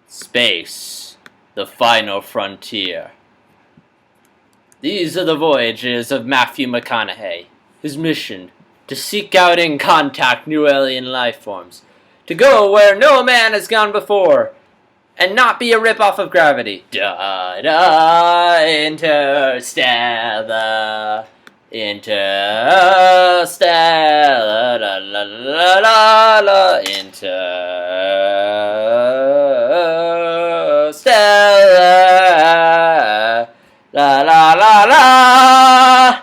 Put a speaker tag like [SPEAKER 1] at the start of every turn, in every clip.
[SPEAKER 1] Space, the final frontier. These are the voyages of Matthew McConaughey. His mission, to seek out and contact new alien life forms. To go where no man has gone before, and not be a ripoff of Gravity. Da da, Interstellar. Interstellar, la la la la la, Interstellar, la la la la.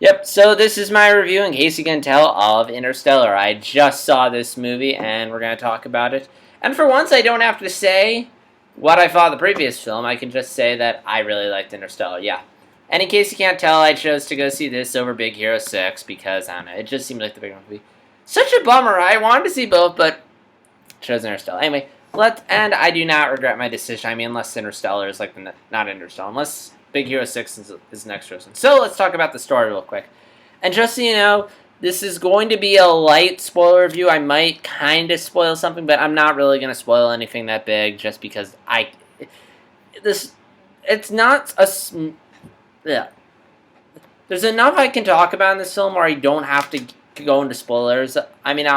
[SPEAKER 1] Yep, so this is my review, in case you can tell, of Interstellar. I just saw this movie, and we're going to talk about it. And for once, I don't have to say what I thought of the previous film. I can just say that I really liked Interstellar, yeah. And in case you can't tell, I chose to go see this over Big Hero 6 because, I don't know, it just seemed like the bigger movie. Such a bummer. I wanted to see both, but chose Interstellar. Anyway, and I do not regret my decision. I mean, unless Interstellar is like not Interstellar, unless Big Hero 6 is the next chosen. So let's talk about the story real quick. And just so you know, this is going to be a light spoiler review. I might kind of spoil something, but I'm not really going to spoil anything that big just because it's not a... Yeah. There's enough I can talk about in this film where I don't have to go into spoilers. I mean,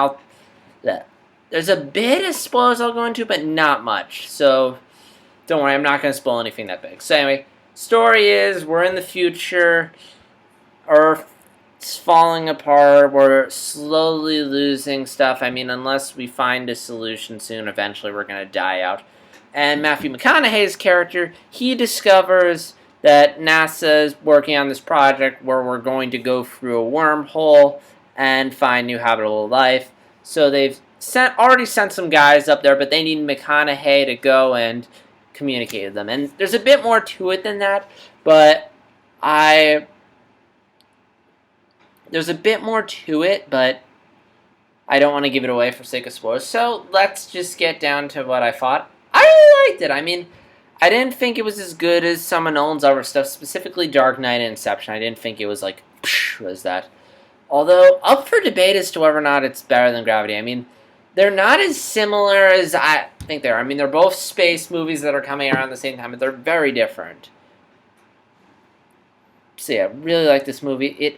[SPEAKER 1] there's a bit of spoilers I'll go into, but not much. So, don't worry, I'm not going to spoil anything that big. So anyway, story is, we're in the future. Earth's falling apart. We're slowly losing stuff. I mean, unless we find a solution soon, eventually we're going to die out. And Matthew McConaughey's character, he discovers that NASA is working on this project where we're going to go through a wormhole and find new habitable life. So they've already sent some guys up there, but they need McConaughey to go and communicate with them. And there's a bit more to it than that, but there's a bit more to it, but I don't want to give it away for sake of spoilers. So let's just get down to what I thought. I really liked it. I mean, I didn't think it was as good as some of Nolan's other stuff, specifically Dark Knight and Inception. I didn't think it was like, was that. Although, up for debate as to whether or not it's better than Gravity. I mean, they're not as similar as I think they are. I mean, they're both space movies that are coming around the same time, but they're very different. So yeah, really like this movie.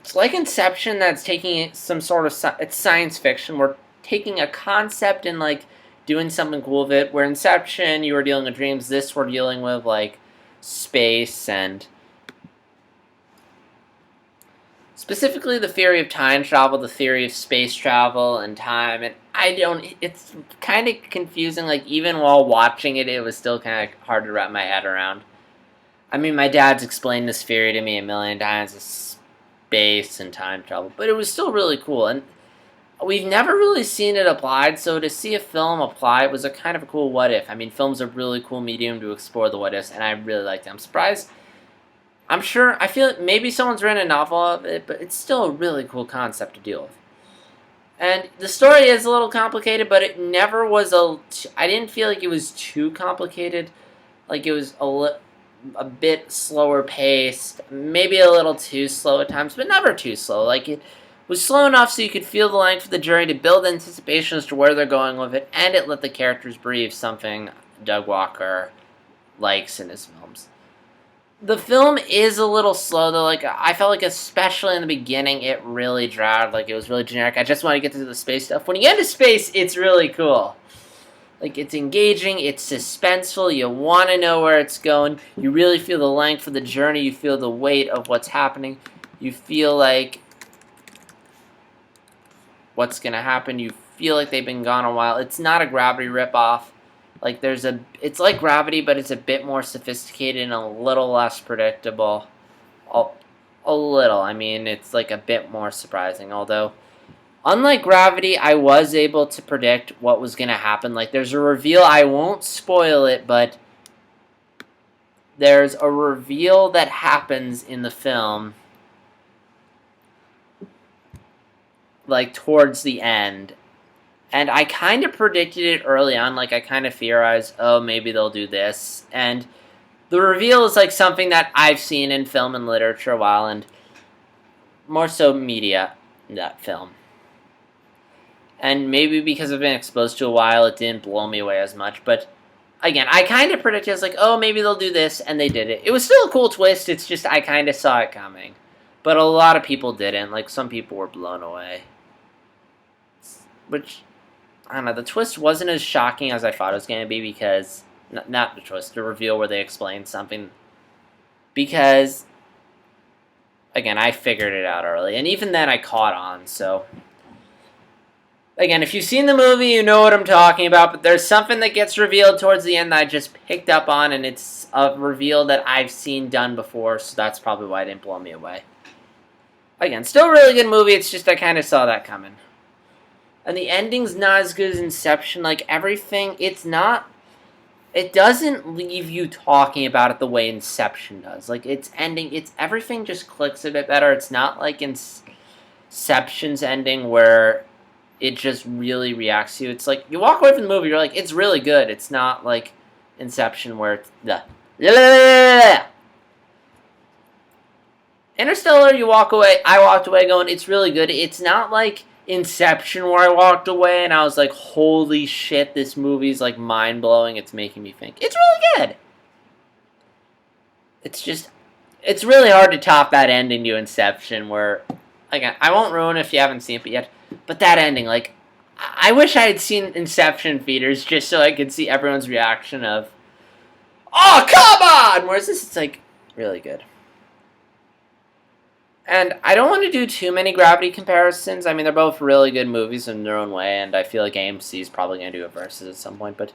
[SPEAKER 1] It's like Inception that's taking some sort of... It's science fiction. We're taking a concept and, like, doing something cool with it. Where Inception, you were dealing with dreams. This, we're dealing with, like, space and... specifically the theory of time travel, the theory of space travel and time. And it's kind of confusing. Like, even while watching it, it was still kind of hard to wrap my head around. I mean, my dad's explained this theory to me a million times. Space and time travel. But it was still really cool. And we've never really seen it applied, so to see a film apply was a kind of a cool what if. I mean, film's a really cool medium to explore the what ifs, and I really liked it. I'm surprised. I feel like maybe someone's written a novel of it, but it's still a really cool concept to deal with. And the story is a little complicated, but it never was I didn't feel like it was too complicated. Like, it was a bit slower paced, maybe a little too slow at times, but never too slow. Like, it was slow enough so you could feel the length of the journey, to build anticipation as to where they're going with it, and it let the characters breathe, something Doug Walker likes in his films. The film is a little slow, though. Like, I felt like, especially in the beginning, it really dragged. Like, it was really generic. I just want to get to the space stuff. When you get into space, it's really cool. Like, it's engaging, it's suspenseful, you want to know where it's going, you really feel the length of the journey, you feel the weight of what's happening, you feel like what's going to happen, you feel like they've been gone a while. It's not a Gravity ripoff. Like, it's like Gravity, but it's a bit more sophisticated and a little less predictable. A little. I mean, it's like a bit more surprising. Although, unlike Gravity, I was able to predict what was going to happen. Like, there's a reveal. I won't spoil it, but there's a reveal that happens in the film, like, towards the end. And I kind of predicted it early on. Like, I kind of theorized, oh, maybe they'll do this. And the reveal is, like, something that I've seen in film and literature a while, and more so media, that film. and maybe because I've been exposed to it a while, it didn't blow me away as much. But again, I kind of predicted, I was like, oh, maybe they'll do this, and they did it. It was still a cool twist. It's just I kind of saw it coming, but a lot of people didn't. Like some people were blown away, which I don't know. The twist wasn't as shocking as I thought it was going to be because not the twist, the reveal where they explained something. Because again, I figured it out early, and even then I caught on. So again, if you've seen the movie, you know what I'm talking about, but there's something that gets revealed towards the end that I just picked up on, and it's a reveal that I've seen done before, so that's probably why it didn't blow me away. Again, still a really good movie, it's just I kind of saw that coming. And the ending's not as good as Inception, like everything, it doesn't leave you talking about it the way Inception does. Like, everything just clicks a bit better. It's not like Inception's ending where it just really reacts to you. It's like, you walk away from the movie, you're like, it's really good. It's not like Inception where it's Interstellar, I walked away going, it's really good. It's not like Inception where I walked away and I was like, holy shit, this movie's like mind-blowing. It's making me think. It's really good. It's really hard to top that ending to Inception where, again, I won't ruin it if you haven't seen it yet, but that ending, like, I wish I had seen Inception theaters just so I could see everyone's reaction of, oh, come on! Whereas this, it's like, really good. And I don't want to do too many Gravity comparisons. I mean, they're both really good movies in their own way, and I feel like AMC is probably going to do a Versus at some point, but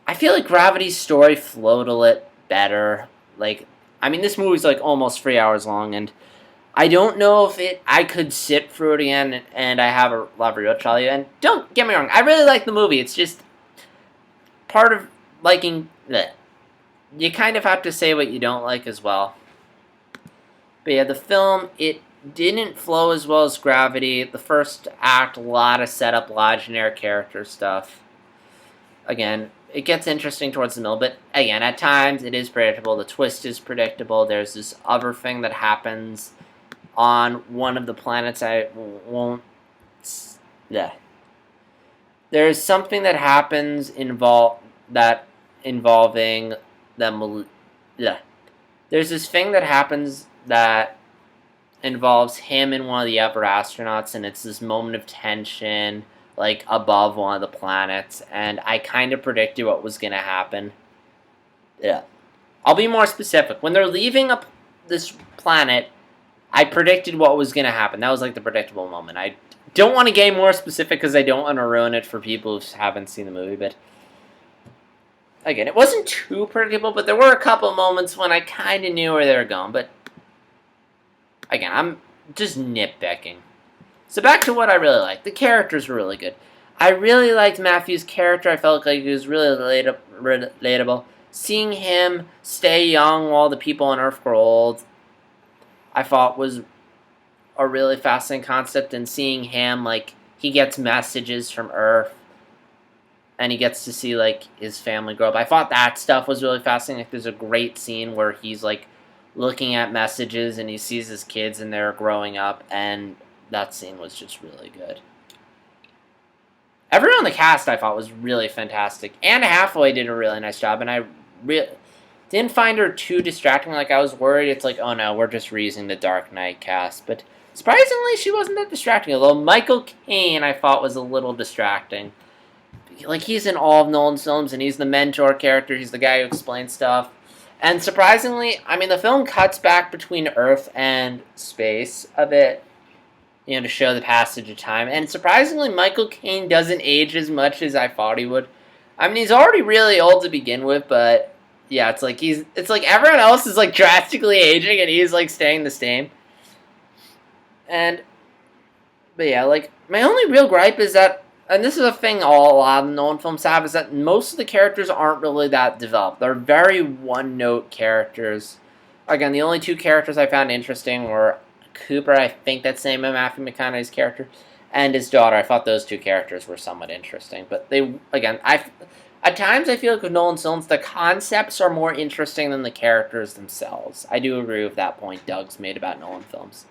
[SPEAKER 1] I feel like Gravity's story flowed a little better. Like, I mean, this movie's like almost 3 hours long, and I don't know if I could sit through it again, and I have a lot of rewatch value. And don't get me wrong, I really like the movie. It's just part of liking that. You kind of have to say what you don't like as well. But yeah, the film, it didn't flow as well as Gravity. The first act, a lot of setup, a lot of generic character stuff. Again, it gets interesting towards the middle, but again, at times it is predictable. The twist is predictable. There's this other thing that happens on one of the planets. I won't... Yeah. There's something that happens involving them. Yeah. There's this thing that happens that involves him and one of the upper astronauts, and it's this moment of tension, like, above one of the planets, and I kind of predicted what was going to happen. Yeah. I'll be more specific. When they're leaving this planet, I predicted what was going to happen. That was, like, the predictable moment. I don't want to get more specific because I don't want to ruin it for people who haven't seen the movie, but again, it wasn't too predictable, but there were a couple moments when I kind of knew where they were going, but again, I'm just nitpicking. So back to what I really liked. The characters were really good. I really liked Matthew's character. I felt like he was really relatable. Seeing him stay young while the people on Earth were old, I thought was a really fascinating concept. And seeing him, like, he gets messages from Earth, and he gets to see, like, his family grow up. I thought that stuff was really fascinating. Like, there's a great scene where he's, like, looking at messages and he sees his kids and they're growing up, and that scene was just really good. Everyone on the cast I thought was really fantastic. Anne Hathaway did a really nice job, and I didn't find her too distracting. Like, I was worried it's like, oh no, we're just reusing the Dark Knight cast, but surprisingly she wasn't that distracting, although Michael Caine I thought was a little distracting. Like, he's in all of Nolan's films, and he's the mentor character, he's the guy who explains stuff. And surprisingly, I mean, the film cuts back between Earth and space a bit, you know, to show the passage of time. And surprisingly, Michael Caine doesn't age as much as I thought he would. I mean, he's already really old to begin with, but yeah, it's like everyone else is like drastically aging, and he's like staying the same. But yeah, like, my only real gripe is that, and this is a thing a lot of Nolan films have, is that most of the characters aren't really that developed. They're very one-note characters. Again, the only two characters I found interesting were Cooper, I think that's the name of Matthew McConaughey's character, and his daughter. I thought those two characters were somewhat interesting. But they, again, at times I feel like with Nolan films, the concepts are more interesting than the characters themselves. I do agree with that point Doug's made about Nolan films.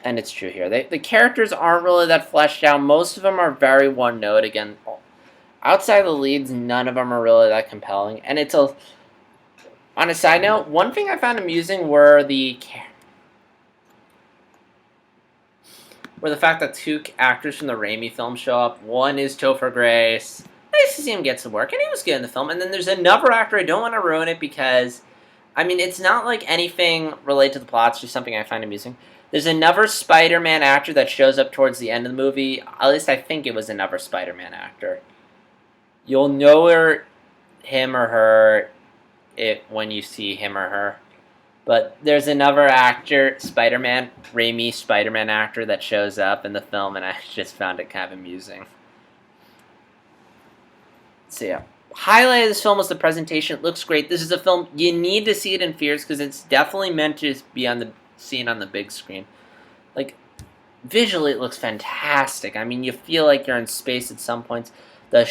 [SPEAKER 1] And it's true here. The characters aren't really that fleshed out. Most of them are very one note. Again, outside of the leads, none of them are really that compelling. And it's a. On a side note, one thing I found amusing were the fact that two actors from the Raimi film show up. One is Topher Grace. Nice to see him get some work, and he was good in the film. And then there's another actor. I don't want to ruin it because, I mean, it's not like anything related to the plot. It's just something I find amusing. There's another Spider-Man actor that shows up towards the end of the movie. At least I think it was another Spider-Man actor. You'll know him or her when you see him or her. But there's another actor, Raimi Spider-Man actor that shows up in the film, and I just found it kind of amusing. So yeah. Highlight of this film was the presentation. It looks great. This is a film, you need to see it in theaters because it's definitely meant to be seen on the big screen. Like, visually it looks fantastic. I mean, you feel like you're in space at some points. The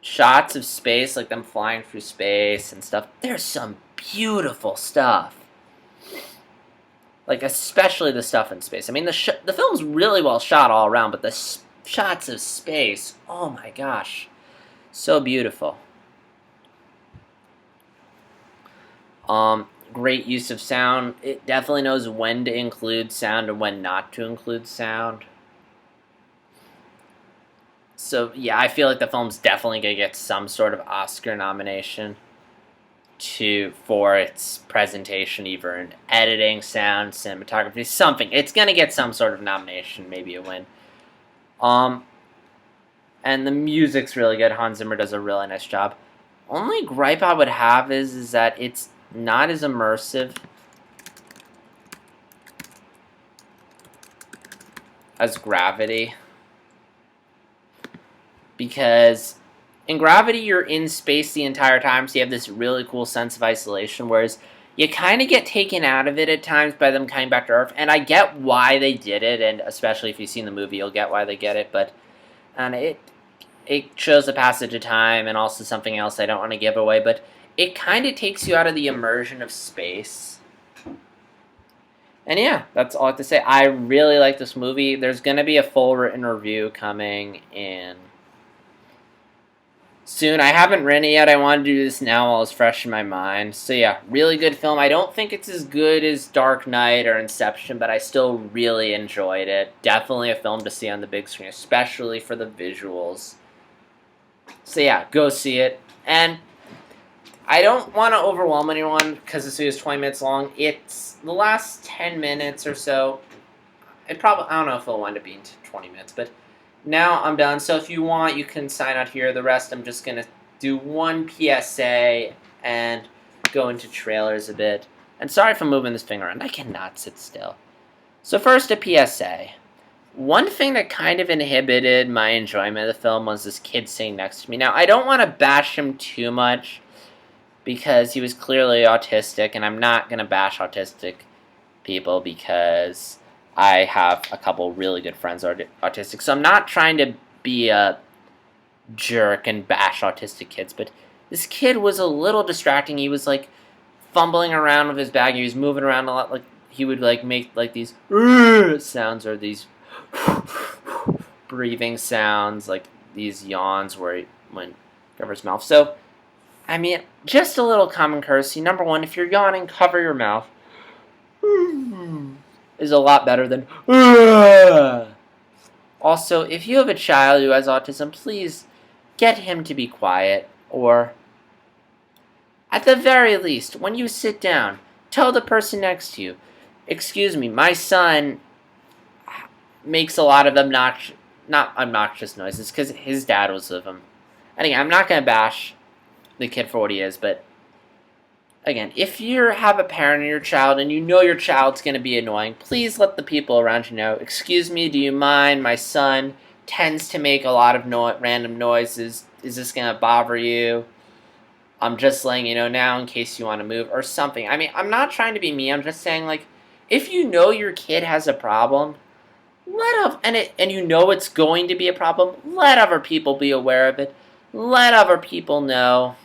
[SPEAKER 1] shots of space, like them flying through space and stuff, there's some beautiful stuff. Like, especially the stuff in space. I mean, the film's really well shot all around, but the shots of space, oh my gosh, so beautiful. Great use of sound. It definitely knows when to include sound and when not to include sound. So, yeah, I feel like the film's definitely going to get some sort of Oscar nomination for its presentation, either in editing, sound, cinematography, something. It's going to get some sort of nomination, maybe a win. And the music's really good. Hans Zimmer does a really nice job. Only gripe I would have is that it's not as immersive as Gravity. Because in Gravity, you're in space the entire time, so you have this really cool sense of isolation, whereas you kind of get taken out of it at times by them coming back to Earth, and I get why they did it, and especially if you've seen the movie, you'll get why they get it, but it shows the passage of time, and also something else I don't want to give away, but it kind of takes you out of the immersion of space. And yeah, that's all I have to say. I really like this movie. There's going to be a full written review coming in soon. I haven't written it yet. I want to do this now while it's fresh in my mind. So yeah, really good film. I don't think it's as good as Dark Knight or Inception, but I still really enjoyed it. Definitely a film to see on the big screen, especially for the visuals. So yeah, go see it. And I don't want to overwhelm anyone because this video is 20 minutes long. It's the last 10 minutes or so. I don't know if it'll wind up being 20 minutes, but now I'm done. So if you want, you can sign out here. The rest, I'm just going to do one PSA and go into trailers a bit. And sorry if I'm moving this thing around. I cannot sit still. So first, a PSA. One thing that kind of inhibited my enjoyment of the film was this kid sitting next to me. Now, I don't want to bash him too much because he was clearly autistic, and I'm not going to bash autistic people because I have a couple really good friends who are autistic. So I'm not trying to be a jerk and bash autistic kids, but this kid was a little distracting. He was like fumbling around with his bag. He was moving around a lot. Like he would like make like these sounds or these breathing sounds, like these yawns where he went cover his mouth. So I mean, just a little common courtesy. Number one, if you're yawning, cover your mouth. Is a lot better than Also, if you have a child who has autism, please get him to be quiet, or at the very least, when you sit down, tell the person next to you, excuse me, my son makes a lot of not obnoxious noises because his dad was with him. And again, I'm not going to bash the kid for what he is, but again, if you have a parent and your child and you know your child's going to be annoying, please let the people around you know, excuse me, do you mind? My son tends to make a lot of random noises. Is this going to bother you? I'm just letting you know now in case you want to move or something. I mean, I'm not trying to be mean. I'm just saying, like, if you know your kid has a problem, and you know it's going to be a problem, let other people be aware of it. Let other people know.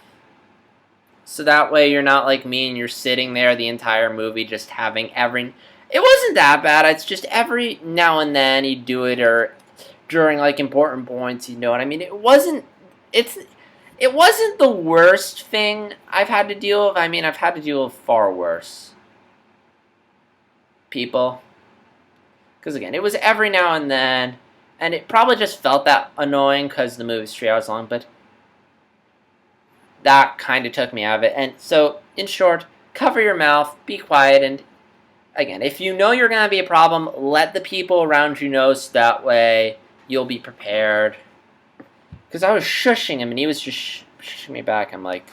[SPEAKER 1] So that way you're not like me and you're sitting there the entire movie just having It wasn't that bad. It's just every now and then he'd do it, or during like important points, you know what I mean. It's it wasn't the worst thing I've had to deal with. I mean, I've had to deal with far worse people. Because again, it was every now and then, and it probably just felt that annoying because the movie's 3 hours long. But that kind of took me out of it. And so, in short, cover your mouth, be quiet, and again, if you know you're gonna be a problem, let the people around you know, so that way you'll be prepared. Because I was shushing him, and he was just shushing me back. I'm like,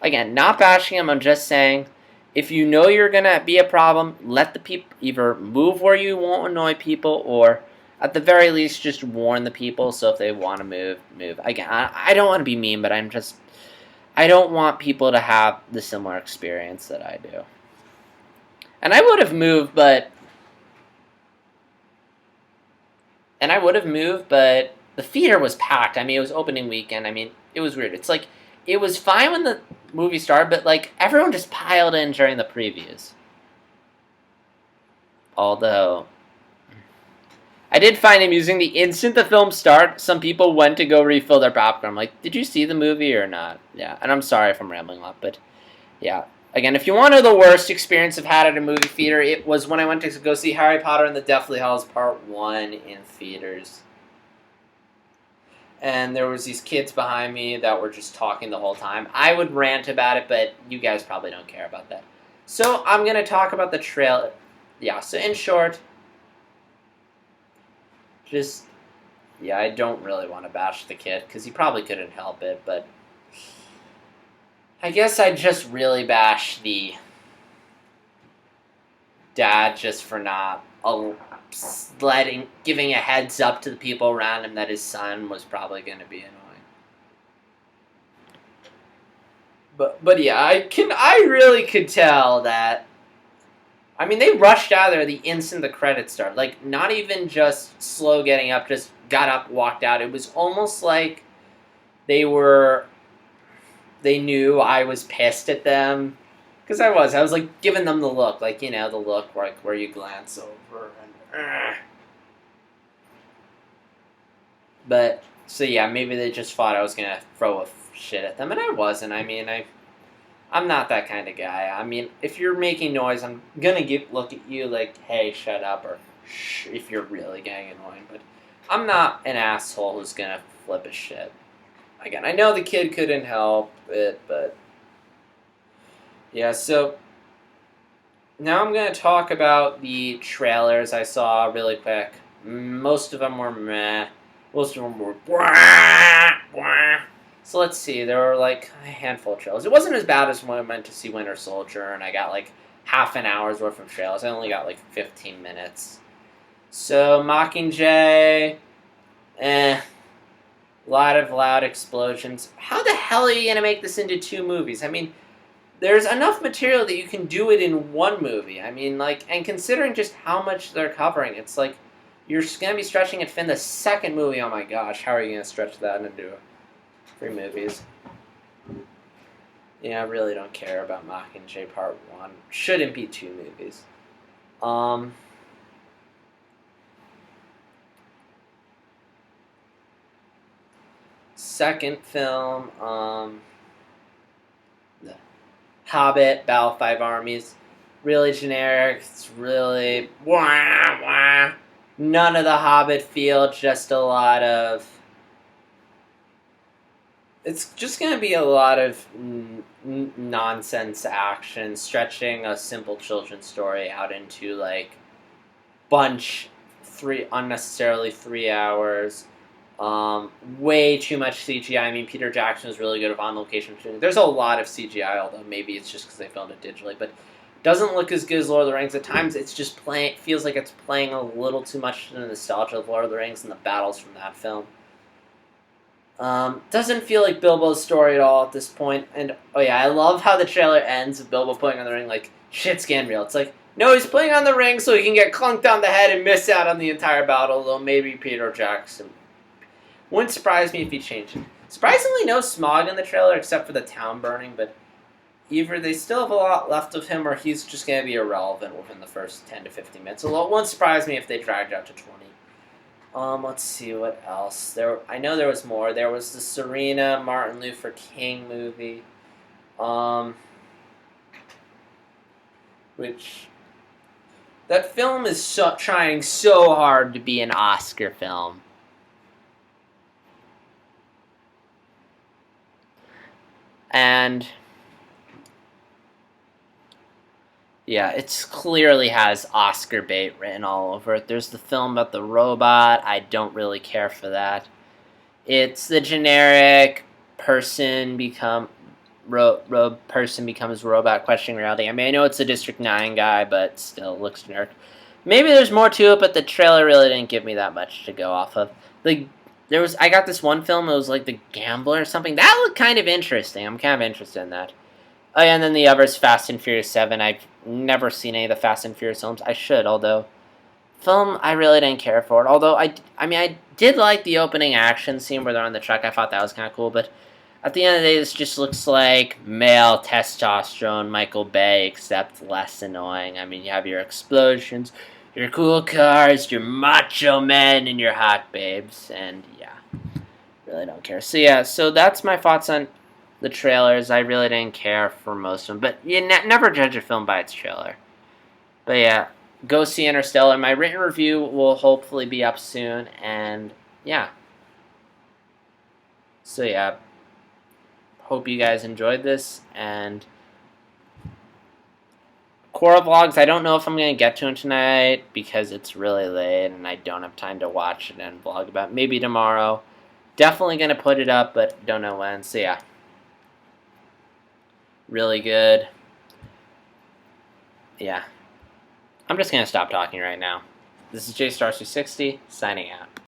[SPEAKER 1] again, not bashing him. I'm just saying, if you know you're gonna be a problem, let the people either move where you won't annoy people, or at the very least, just warn the people. So if they want to move, move. Again, I don't want to be mean, but I don't want people to have the similar experience that I do. And I would have moved, but the theater was packed. I mean, it was opening weekend. I mean, it was weird. It's like it was fine when the movie started, but like everyone just piled in during the previews. Although I did find amusing the instant the film started, some people went to go refill their popcorn. I'm like, did you see the movie or not? Yeah, and I'm sorry if I'm rambling a lot, but yeah. Again, if you want to know the worst experience I've had at a movie theater, it was when I went to go see Harry Potter and the Deathly Hallows Part 1 in theaters. And there was these kids behind me that were just talking the whole time. I would rant about it, but you guys probably don't care about that. So I'm going to talk about the trailer. Yeah, so in short, I don't really want to bash the kid, because he probably couldn't help it, but I guess I'd just really bash the dad just for not giving a heads up to the people around him that his son was probably going to be annoying. But yeah, I really could tell that. I mean, they rushed out of there the instant the credits started. Like, not even just slow getting up, just got up, walked out. It was almost like they knew I was pissed at them. Because I was like giving them the look, like, you know, the look where you glance over and But so yeah, maybe they just thought I was gonna throw a shit at them, and I wasn't. I mean, I'm not that kind of guy. I mean, if you're making noise, I'm gonna look at you like, hey, shut up, or shh, if you're really getting annoying. But I'm not an asshole who's gonna flip a shit. Again, I know the kid couldn't help it, but yeah, so now I'm going to talk about the trailers I saw really quick. Most of them were meh. Most of them were blah, blah. So let's see, there were like a handful of trailers. It wasn't as bad as when I went to see Winter Soldier and I got like half an hour's worth of trailers. I only got like 15 minutes. So Mockingjay, a lot of loud explosions. How the hell are you going to make this into 2 movies? I mean, there's enough material that you can do it in 1 movie. I mean, like, and considering just how much they're covering, it's like, you're going to be stretching it in the 2nd movie. Oh my gosh, how are you going to stretch that into 3 movies? Yeah, I really don't care about Mockingjay Part 1. Shouldn't be 2 movies. Second film, The Hobbit, Battle of 5 Armies. Really generic. It's really wah, wah. None of the Hobbit feel, just a lot of... It's just going to be a lot of nonsense action, stretching a simple children's story out into, like, unnecessarily 3 hours. Way too much CGI. I mean, Peter Jackson was really good with on-location shooting. There's a lot of CGI, although maybe it's just because they filmed it digitally, but doesn't look as good as Lord of the Rings. At times, it's just feels like it's playing a little too much in the nostalgia of Lord of the Rings and the battles from that film. Doesn't feel like Bilbo's story at all at this point. And, oh yeah, I love how the trailer ends with Bilbo putting on the ring like, shit's getting real. It's like, no, he's putting on the ring so he can get clunked on the head and miss out on the entire battle, although maybe Peter Jackson. Wouldn't surprise me if he changed it. Surprisingly, no smog in the trailer except for the town burning, but either they still have a lot left of him, or he's just going to be irrelevant within the first 10 to 15 minutes. It won't surprise me if they dragged out to 20. Let's see what else. I know there was more. There was the Serena Martin Luther King movie, which that film is trying so hard to be an Oscar film. And yeah, it clearly has Oscar bait written all over it. There's the film about the robot. I don't really care for that. It's the generic person person becomes robot questioning reality. I mean, I know it's the District 9 guy, but still it looks generic. Maybe there's more to it, but the trailer really didn't give me that much to go off of. I got this one film, it was like The Gambler or something. That looked kind of interesting. I'm kind of interested in that. Oh yeah, and then the other's Fast and Furious 7. I've never seen any of the Fast and Furious films. I should, although film I really didn't care for it. Although I did like the opening action scene where they're on the truck. I thought that was kind of cool, but at the end of the day, this just looks like male testosterone Michael Bay, except less annoying. I mean, you have your explosions, your cool cars, your macho men, and your hot babes, and yeah, really don't care. So yeah, so that's my thoughts on the trailers. I really didn't care for most of them, but you never judge a film by its trailer. But yeah, go see Interstellar. My written review will hopefully be up soon, and yeah. So yeah, hope you guys enjoyed this, and Korra vlogs, I don't know if I'm going to get to them tonight because it's really late and I don't have time to watch it and vlog about it. Maybe tomorrow. Definitely going to put it up, but don't know when. So yeah, really good. Yeah. I'm just going to stop talking right now. This is JStar360, signing out.